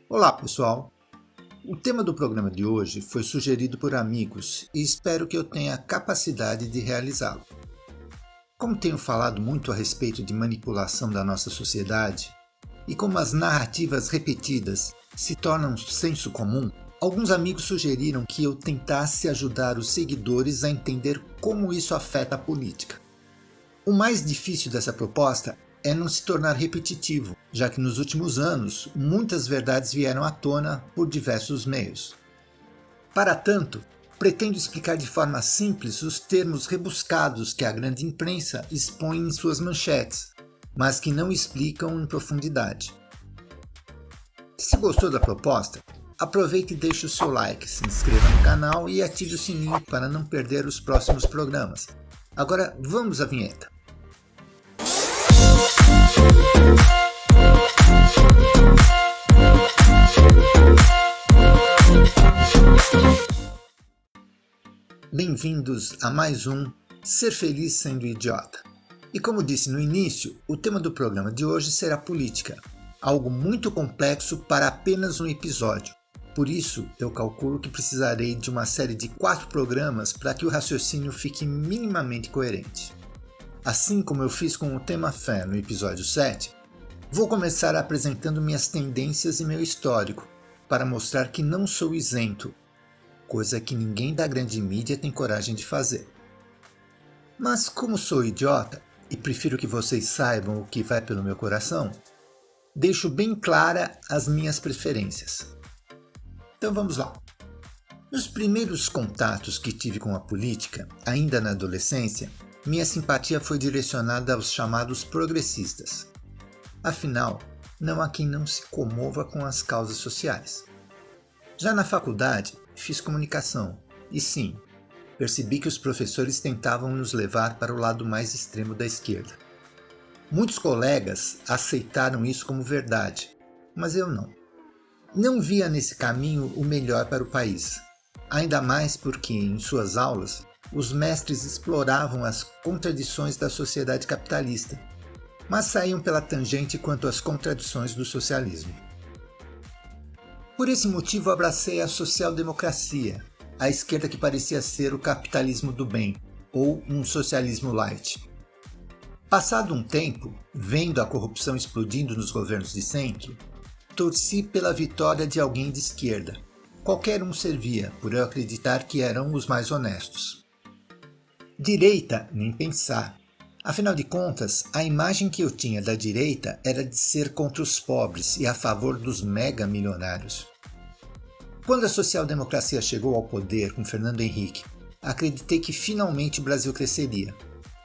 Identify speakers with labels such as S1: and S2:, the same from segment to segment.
S1: Olá, pessoal! O tema do programa de hoje foi sugerido por amigos e espero que eu tenha a capacidade de realizá-lo. Como tenho falado muito a respeito de manipulação da nossa sociedade e como as narrativas repetidas se tornam senso comum, alguns amigos sugeriram que eu tentasse ajudar os seguidores a entender como isso afeta a política. O mais difícil dessa proposta é não se tornar repetitivo, já que nos últimos anos muitas verdades vieram à tona por diversos meios. Para tanto, pretendo explicar de forma simples os termos rebuscados que a grande imprensa expõe em suas manchetes, mas que não explicam em profundidade. Se gostou da proposta, aproveite e deixe o seu like, se inscreva no canal e ative o sininho para não perder os próximos programas. Agora vamos à vinheta. Bem-vindos a mais um Ser Feliz Sendo Idiota. E como disse no início, o tema do programa de hoje será política, algo muito complexo para apenas um episódio. Por isso, eu calculo que precisarei de uma série de 4 programas para que o raciocínio fique minimamente coerente. Assim como eu fiz com o tema fé no episódio 7, vou começar apresentando minhas tendências e meu histórico, para mostrar que não sou isento, coisa que ninguém da grande mídia tem coragem de fazer. Mas como sou idiota, e prefiro que vocês saibam o que vai pelo meu coração, deixo bem clara as minhas preferências. Então vamos lá. Nos primeiros contatos que tive com a política, ainda na adolescência, minha simpatia foi direcionada aos chamados progressistas. Afinal, não há quem não se comova com as causas sociais. Já na faculdade, fiz comunicação, e sim, percebi que os professores tentavam nos levar para o lado mais extremo da esquerda. Muitos colegas aceitaram isso como verdade, mas eu não. Não via nesse caminho o melhor para o país, ainda mais porque, em suas aulas, os mestres exploravam as contradições da sociedade capitalista, mas saíam pela tangente quanto às contradições do socialismo. Por esse motivo abracei a social-democracia, a esquerda que parecia ser o capitalismo do bem, ou um socialismo light. Passado um tempo, vendo a corrupção explodindo nos governos de centro, torci pela vitória de alguém de esquerda. Qualquer um servia, por eu acreditar que eram os mais honestos. Direita, nem pensar. Afinal de contas, a imagem que eu tinha da direita era de ser contra os pobres e a favor dos mega milionários. Quando a social-democracia chegou ao poder com Fernando Henrique, acreditei que finalmente o Brasil cresceria.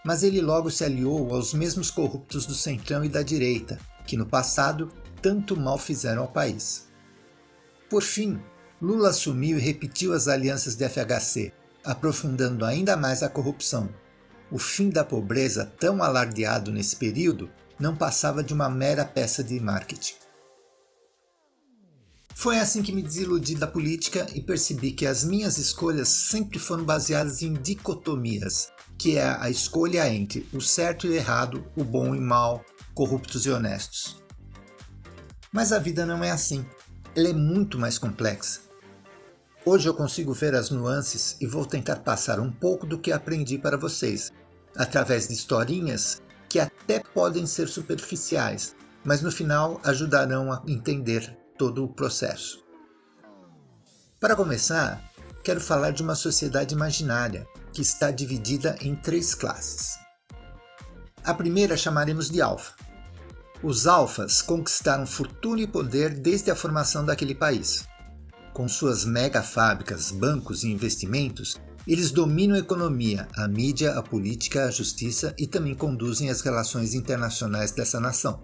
S1: Mas ele logo se aliou aos mesmos corruptos do centrão e da direita, que no passado tanto mal fizeram ao país. Por fim, Lula assumiu e repetiu as alianças de FHC, aprofundando ainda mais a corrupção. O fim da pobreza tão alardeado nesse período não passava de uma mera peça de marketing. Foi assim que me desiludi da política e percebi que as minhas escolhas sempre foram baseadas em dicotomias, que é a escolha entre o certo e o errado, o bom e mal, corruptos e honestos. Mas a vida não é assim. Ela é muito mais complexa. Hoje eu consigo ver as nuances e vou tentar passar um pouco do que aprendi para vocês, através de historinhas que até podem ser superficiais, mas no final ajudarão a entender todo o processo. Para começar, quero falar de uma sociedade imaginária que está dividida em 3 classes. A primeira chamaremos de alfa. Os alfas conquistaram fortuna e poder desde a formação daquele país. Com suas mega fábricas, bancos e investimentos, eles dominam a economia, a mídia, a política, a justiça e também conduzem as relações internacionais dessa nação.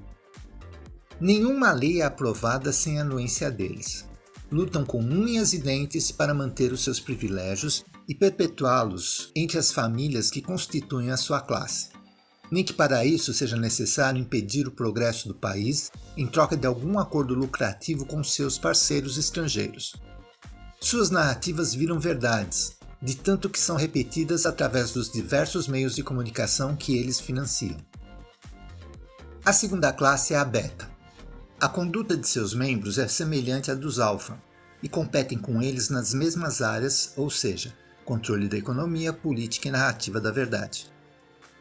S1: Nenhuma lei é aprovada sem a anuência deles. Lutam com unhas e dentes para manter os seus privilégios e perpetuá-los entre as famílias que constituem a sua classe. Nem que para isso seja necessário impedir o progresso do país em troca de algum acordo lucrativo com seus parceiros estrangeiros. Suas narrativas viram verdades, de tanto que são repetidas através dos diversos meios de comunicação que eles financiam. A segunda classe é a beta. A conduta de seus membros é semelhante à dos alfa e competem com eles nas mesmas áreas, ou seja, controle da economia, política e narrativa da verdade.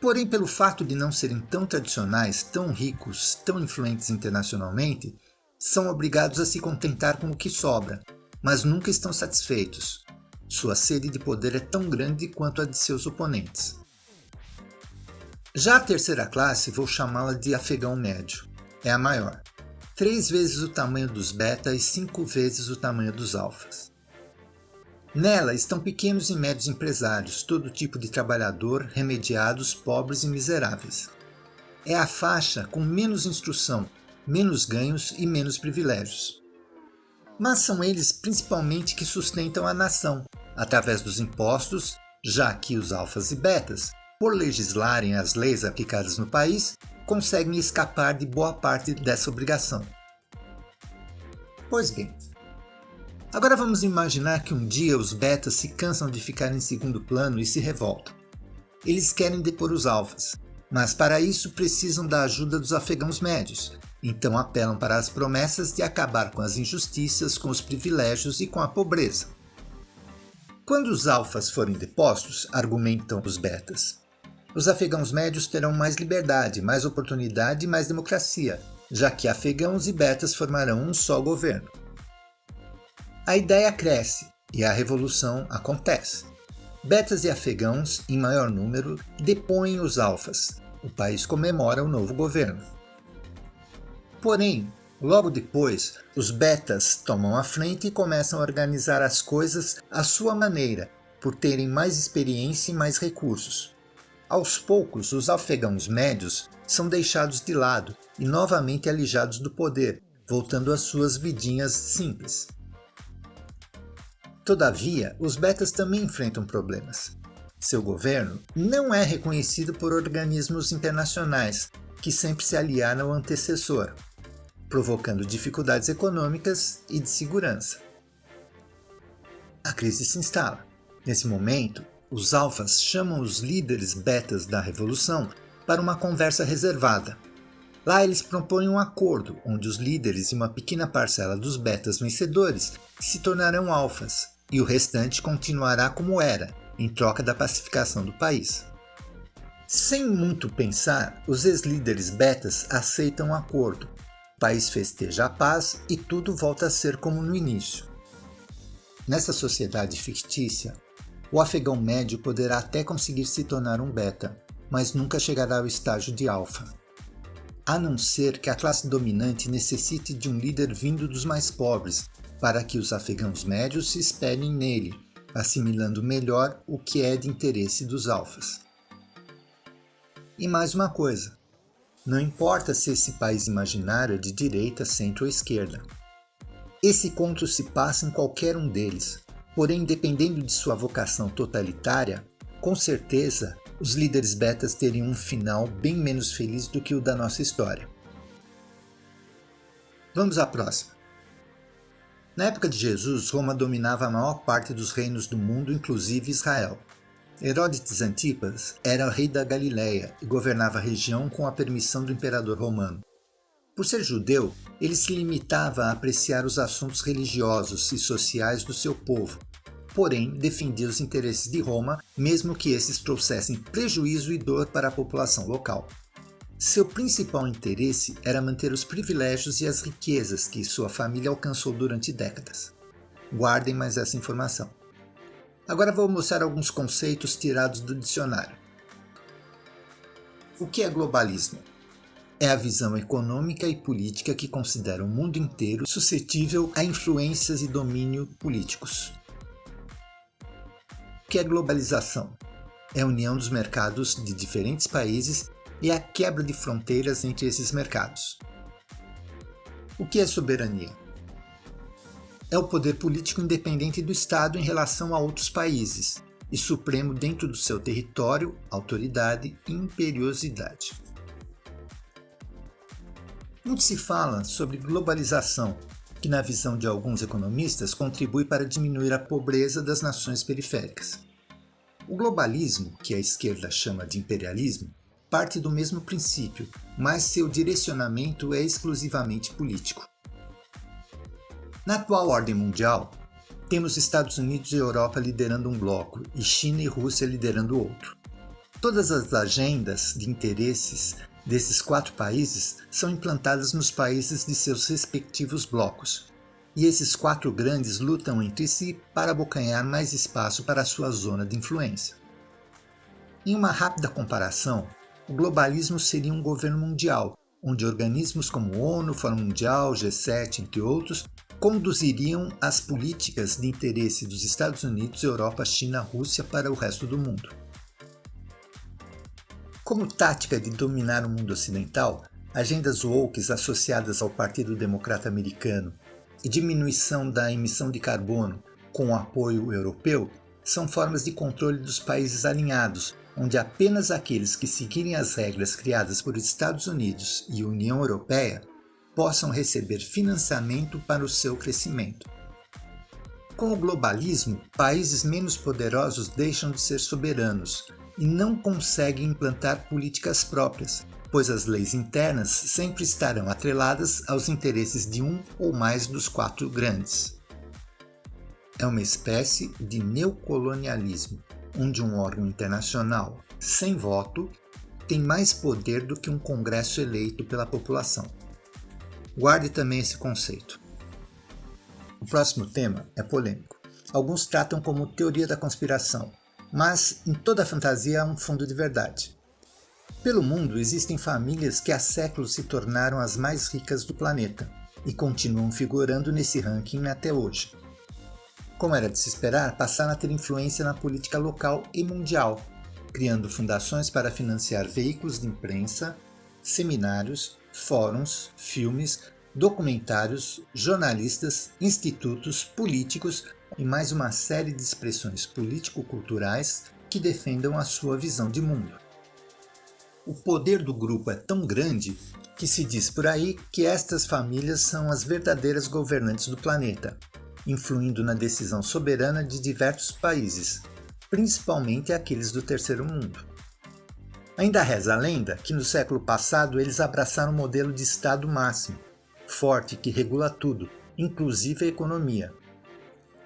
S1: Porém, pelo fato de não serem tão tradicionais, tão ricos, tão influentes internacionalmente, são obrigados a se contentar com o que sobra, mas nunca estão satisfeitos. Sua sede de poder é tão grande quanto a de seus oponentes. Já a terceira classe vou chamá-la de afegão médio. É a maior. 3 vezes o tamanho dos beta e 5 vezes o tamanho dos alfas. Nela estão pequenos e médios empresários, todo tipo de trabalhador, remediados, pobres e miseráveis. É a faixa com menos instrução, menos ganhos e menos privilégios. Mas são eles principalmente que sustentam a nação, através dos impostos, já que os alfas e betas, por legislarem as leis aplicadas no país, conseguem escapar de boa parte dessa obrigação. Pois bem, agora vamos imaginar que um dia os betas se cansam de ficar em segundo plano e se revoltam. Eles querem depor os alfas, mas para isso precisam da ajuda dos afegãos médios, então apelam para as promessas de acabar com as injustiças, com os privilégios e com a pobreza. Quando os alfas forem depostos, argumentam os betas, os afegãos médios terão mais liberdade, mais oportunidade e mais democracia, já que afegãos e betas formarão um só governo. A ideia cresce e a revolução acontece. Betas e afegãos, em maior número, depõem os alfas. O país comemora o novo governo. Porém, logo depois, os betas tomam a frente e começam a organizar as coisas à sua maneira, por terem mais experiência e mais recursos. Aos poucos, os afegãos médios são deixados de lado e novamente alijados do poder, voltando às suas vidinhas simples. Todavia, os betas também enfrentam problemas. Seu governo não é reconhecido por organismos internacionais, que sempre se aliaram ao antecessor, provocando dificuldades econômicas e de segurança. A crise se instala. Nesse momento, os alfas chamam os líderes betas da revolução para uma conversa reservada. Lá eles propõem um acordo onde os líderes e uma pequena parcela dos betas vencedores se tornarão alfas e o restante continuará como era, em troca da pacificação do país. Sem muito pensar, os ex-líderes betas aceitam o acordo, o país festeja a paz e tudo volta a ser como no início. Nessa sociedade fictícia, o afegão médio poderá até conseguir se tornar um beta, mas nunca chegará ao estágio de alfa. A não ser que a classe dominante necessite de um líder vindo dos mais pobres, para que os afegãos médios se espelhem nele, assimilando melhor o que é de interesse dos alfas. E mais uma coisa, não importa se esse país imaginário é de direita, centro ou esquerda. Esse conto se passa em qualquer um deles. Porém, dependendo de sua vocação totalitária, com certeza os líderes betas teriam um final bem menos feliz do que o da nossa história. Vamos à próxima. Na época de Jesus, Roma dominava a maior parte dos reinos do mundo, inclusive Israel. Herodes Antipas era rei da Galileia e governava a região com a permissão do imperador romano. Por ser judeu, ele se limitava a apreciar os assuntos religiosos e sociais do seu povo, porém defendia os interesses de Roma, mesmo que esses trouxessem prejuízo e dor para a população local. Seu principal interesse era manter os privilégios e as riquezas que sua família alcançou durante décadas. Guardem mais essa informação. Agora vou mostrar alguns conceitos tirados do dicionário. O que é globalismo? É a visão econômica e política que considera o mundo inteiro suscetível a influências e domínio políticos. O que é globalização? É a união dos mercados de diferentes países e a quebra de fronteiras entre esses mercados. O que é soberania? É o poder político independente do Estado em relação a outros países e supremo dentro do seu território, autoridade e imperiosidade. Muito se fala sobre globalização, que na visão de alguns economistas contribui para diminuir a pobreza das nações periféricas. O globalismo, que a esquerda chama de imperialismo, parte do mesmo princípio, mas seu direcionamento é exclusivamente político. Na atual ordem mundial, temos Estados Unidos e Europa liderando um bloco e China e Rússia liderando outro. Todas as agendas de interesses desses 4 países são implantadas nos países de seus respectivos blocos, e esses 4 grandes lutam entre si para abocanhar mais espaço para a sua zona de influência. Em uma rápida comparação, o globalismo seria um governo mundial, onde organismos como ONU, Fórum Mundial, G7, entre outros, conduziriam as políticas de interesse dos Estados Unidos, Europa, China, Rússia para o resto do mundo. Como tática de dominar o mundo ocidental, agendas woke associadas ao Partido Democrata Americano e diminuição da emissão de carbono com o apoio europeu são formas de controle dos países alinhados, onde apenas aqueles que seguirem as regras criadas por Estados Unidos e União Europeia possam receber financiamento para o seu crescimento. Com o globalismo, países menos poderosos deixam de ser soberanos e não conseguem implantar políticas próprias, pois as leis internas sempre estarão atreladas aos interesses de um ou mais dos 4 grandes. É uma espécie de neocolonialismo, onde um órgão internacional sem voto tem mais poder do que um congresso eleito pela população. Guarde também esse conceito. O próximo tema é polêmico. Alguns tratam como teoria da conspiração, mas em toda fantasia há um fundo de verdade. Pelo mundo existem famílias que há séculos se tornaram as mais ricas do planeta e continuam figurando nesse ranking até hoje. Como era de se esperar, passaram a ter influência na política local e mundial, criando fundações para financiar veículos de imprensa, seminários, fóruns, filmes, documentários, jornalistas, institutos, políticos e mais uma série de expressões político-culturais que defendam a sua visão de mundo. O poder do grupo é tão grande que se diz por aí que estas famílias são as verdadeiras governantes do planeta, influindo na decisão soberana de diversos países, principalmente aqueles do terceiro mundo. Ainda reza a lenda que no século passado eles abraçaram um modelo de Estado máximo, forte que regula tudo, inclusive a economia.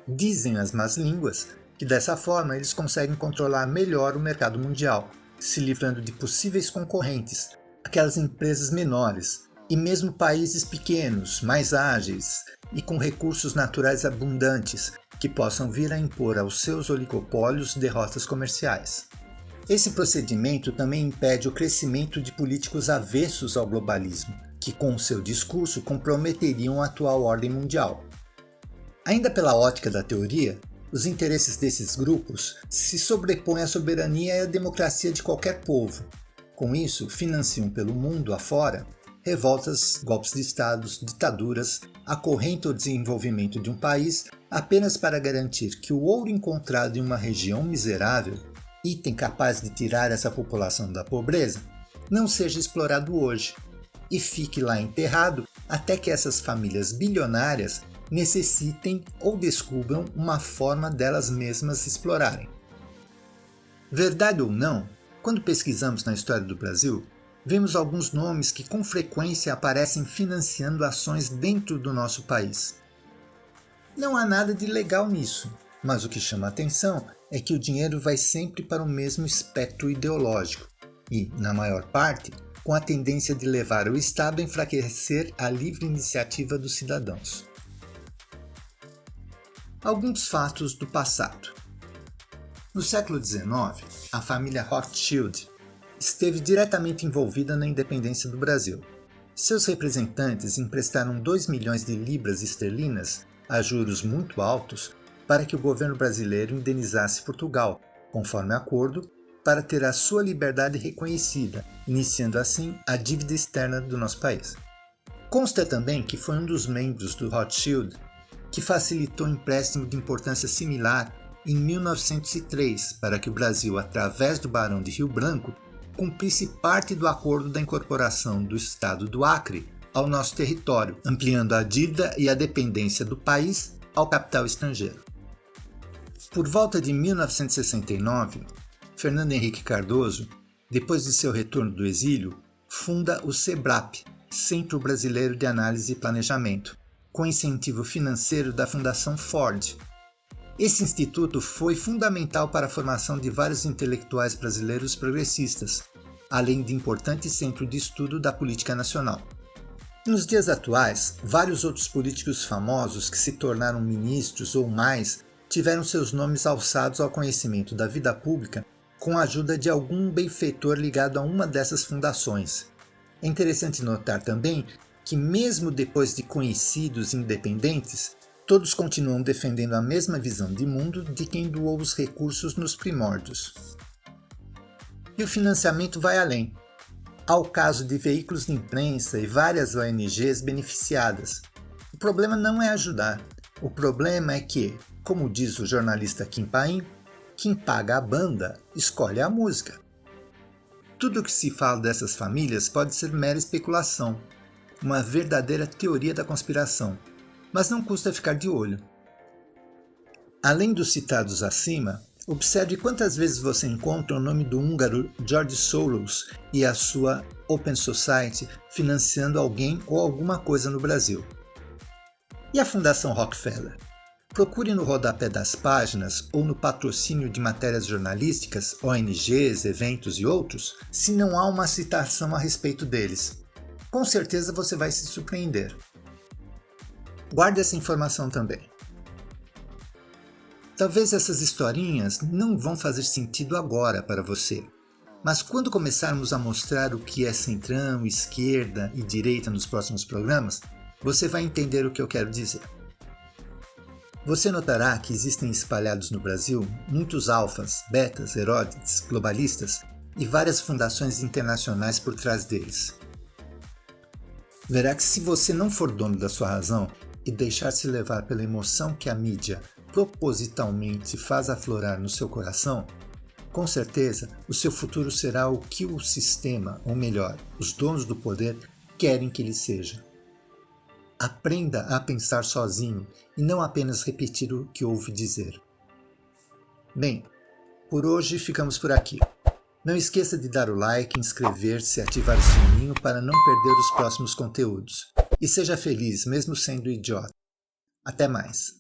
S1: Dizem as más línguas que dessa forma eles conseguem controlar melhor o mercado mundial, se livrando de possíveis concorrentes, aquelas empresas menores, e mesmo países pequenos, mais ágeis e com recursos naturais abundantes, que possam vir a impor aos seus oligopólios derrotas comerciais. Esse procedimento também impede o crescimento de políticos avessos ao globalismo, que com seu discurso comprometeriam a atual ordem mundial. Ainda pela ótica da teoria, os interesses desses grupos se sobrepõem à soberania e à democracia de qualquer povo. Com isso, financiam pelo mundo afora revoltas, golpes de estados, ditaduras, acorrentam o desenvolvimento de um país apenas para garantir que o ouro encontrado em uma região miserável, item capaz de tirar essa população da pobreza, não seja explorado hoje e fique lá enterrado até que essas famílias bilionárias necessitem ou descubram uma forma delas mesmas explorarem. Verdade ou não, quando pesquisamos na história do Brasil, vemos alguns nomes que com frequência aparecem financiando ações dentro do nosso país. Não há nada de legal nisso, mas o que chama a atenção é que o dinheiro vai sempre para o mesmo espectro ideológico e, na maior parte, com a tendência de levar o Estado a enfraquecer a livre iniciativa dos cidadãos. Alguns fatos do passado. No século XIX, a família Rothschild esteve diretamente envolvida na independência do Brasil. Seus representantes emprestaram 2 milhões de libras esterlinas a juros muito altos para que o governo brasileiro indenizasse Portugal, conforme acordo, para ter a sua liberdade reconhecida, iniciando assim a dívida externa do nosso país. Consta também que foi um dos membros do Rothschild que facilitou um empréstimo de importância similar em 1903 para que o Brasil, através do Barão de Rio Branco, cumprisse parte do acordo da incorporação do estado do Acre ao nosso território, ampliando a dívida e a dependência do país ao capital estrangeiro. Por volta de 1969, Fernando Henrique Cardoso Depois de seu retorno do exílio, funda o CEBRAP, Centro Brasileiro de Análise e Planejamento, com incentivo financeiro da Fundação Ford. Esse instituto foi fundamental para a formação de vários intelectuais brasileiros progressistas, além de importante centro de estudo da política nacional. Nos dias atuais, vários outros políticos famosos que se tornaram ministros ou mais tiveram seus nomes alçados ao conhecimento da vida pública com a ajuda de algum benfeitor ligado a uma dessas fundações. É interessante notar também que, mesmo depois de conhecidos independentes, todos continuam defendendo a mesma visão de mundo de quem doou os recursos nos primórdios. E o financiamento vai além. Há o caso de veículos de imprensa e várias ONGs beneficiadas. O problema não é ajudar. O problema é que, como diz o jornalista Kim Paim, quem paga a banda escolhe a música. Tudo o que se fala dessas famílias pode ser mera especulação, uma verdadeira teoria da conspiração, mas não custa ficar de olho. Além dos citados acima, observe quantas vezes você encontra o nome do húngaro George Soros e a sua Open Society financiando alguém ou alguma coisa no Brasil. E a Fundação Rockefeller? Procure no rodapé das páginas ou no patrocínio de matérias jornalísticas, ONGs, eventos e outros, se não há uma citação a respeito deles. Com certeza você vai se surpreender. Guarde essa informação também. Talvez essas historinhas não vão fazer sentido agora para você, mas quando começarmos a mostrar o que é centrão, esquerda e direita nos próximos programas, você vai entender o que eu quero dizer. Você notará que existem espalhados no Brasil muitos alfas, betas, Herodes, globalistas e várias fundações internacionais por trás deles. Verá que se você não for dono da sua razão e deixar-se levar pela emoção que a mídia propositalmente faz aflorar no seu coração, com certeza o seu futuro será o que o sistema, ou melhor, os donos do poder, querem que ele seja. Aprenda a pensar sozinho e não apenas repetir o que ouve dizer. Bem, por hoje ficamos por aqui. Não esqueça de dar o like, inscrever-se e ativar o sininho para não perder os próximos conteúdos. E seja feliz mesmo sendo idiota. Até mais!